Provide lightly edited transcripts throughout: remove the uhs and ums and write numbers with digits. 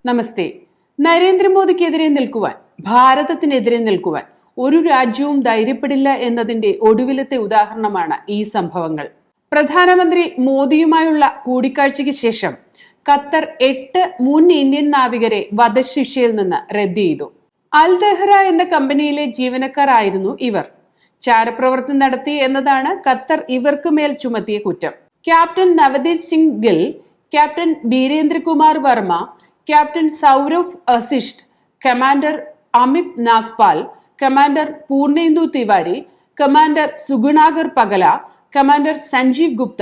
നമസ്തേ. നരേന്ദ്രമോദിക്കെതിരെ നിൽക്കുവാൻ, ഭാരതത്തിനെതിരെ നിൽക്കുവാൻ ഒരു രാജ്യവും ധൈര്യപ്പെടില്ല എന്നതിന്റെ ഒടുവിലത്തെ ഉദാഹരണമാണ് ഈ സംഭവങ്ങൾ. പ്രധാനമന്ത്രി മോദിയുമായുള്ള കൂടിക്കാഴ്ചയ്ക്ക് ശേഷം ഖത്തർ 8 മുൻ ഇന്ത്യൻ നാവികരെ വധശിക്ഷയിൽ നിന്ന് റദ്ദ് ചെയ്തു. അൽ ദഹ്റ എന്ന കമ്പനിയിലെ ജീവനക്കാരായിരുന്നു ഇവർ. ചാരപ്രവർത്തനം നടത്തി എന്നതാണ് ഖത്തർ ഇവർക്ക് മേൽ ചുമത്തിയ കുറ്റം. Captain Navdeep Singh Gill, captain Birendra Kumar Verma, captain Saurabh Vasisht, commander Amit Nagpal, commander Purnendu Tiwari, commander Sugunakar Pakala, commander Sanjeev Gupta,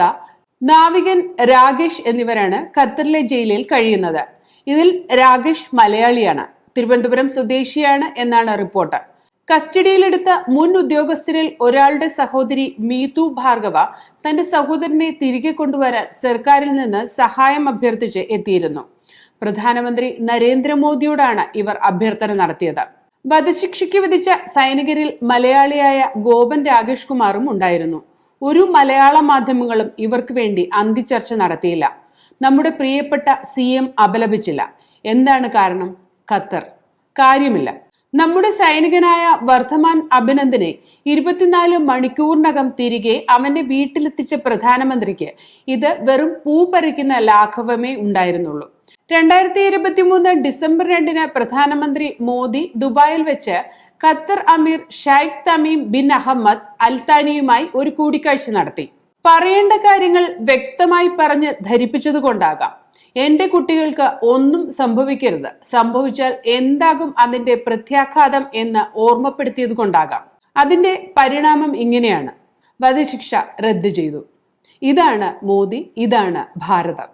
നാവികൻ രാകേഷ് എന്നിവരാണ് ഖത്തറിലെ ജയിലിൽ കഴിയുന്നത്. ഇതിൽ രാകേഷ് മലയാളിയാണ്, തിരുവനന്തപുരം സ്വദേശിയാണ് എന്നാണ് റിപ്പോർട്ട്. കസ്റ്റഡിയിലെടുത്ത മുൻ ഉദ്യോഗസ്ഥരിൽ ഒരാളുടെ സഹോദരി മീതു ഭാർഗവ തന്റെ സഹോദരനെ തിരികെ കൊണ്ടുവരാൻ സർക്കാരിൽ നിന്ന് സഹായം അഭ്യർത്ഥിച്ച് എത്തിയിരുന്നു. പ്രധാനമന്ത്രി നരേന്ദ്രമോദിയോടാണ് ഇവർ അഭ്യർത്ഥന നടത്തിയത്. വധശിക്ഷയ്ക്ക് വിധിച്ച സൈനികരിൽ മലയാളിയായ ഗോപൻ രാകേഷ് കുമാറും ഉണ്ടായിരുന്നു. ഒരു മലയാള മാധ്യമങ്ങളും ഇവർക്ക് വേണ്ടി അന്തിച്ചർച്ച നടത്തിയില്ല. നമ്മുടെ പ്രിയപ്പെട്ട CM അപലപിച്ചില്ല. എന്താണ് കാരണം? ഖത്തർ. കാര്യമില്ല. നമ്മുടെ സൈനികനായ വർദ്ധമാൻ അഭിനന്ദനെ 24 മണിക്കൂറിനകം തിരികെ അവന്റെ വീട്ടിലെത്തിച്ച പ്രധാനമന്ത്രിക്ക് ഇത് വെറും പൂ പറിക്കുന്ന ലാഘവമേ ഉണ്ടായിരുന്നുള്ളൂ. 2023 ഡിസംബർ 2 പ്രധാനമന്ത്രി മോദി ദുബായിൽ വെച്ച് ഖത്തർ അമീർ ഷെയ്ഖ് തമീം ബിൻ അഹമ്മദ് അൽ താനിയുമായി ഒരു കൂടിക്കാഴ്ച നടത്തി. പറയേണ്ട കാര്യങ്ങൾ വ്യക്തമായി പറഞ്ഞ് ധരിപ്പിച്ചതുകൊണ്ടാകാം. എന്റെ കുട്ടികൾക്ക് ഒന്നും സംഭവിക്കരുത്, സംഭവിച്ചാൽ എന്താകും അതിന്റെ പ്രത്യാഘാതം എന്ന് ഓർമ്മപ്പെടുത്തിയത് കൊണ്ടാകാം. അതിന്റെ പരിണാമം ഇങ്ങനെയാണ്: വധശിക്ഷ റദ്ദ് ചെയ്തു. ഇതാണ് മോദി, ഇതാണ് ഭാരതം.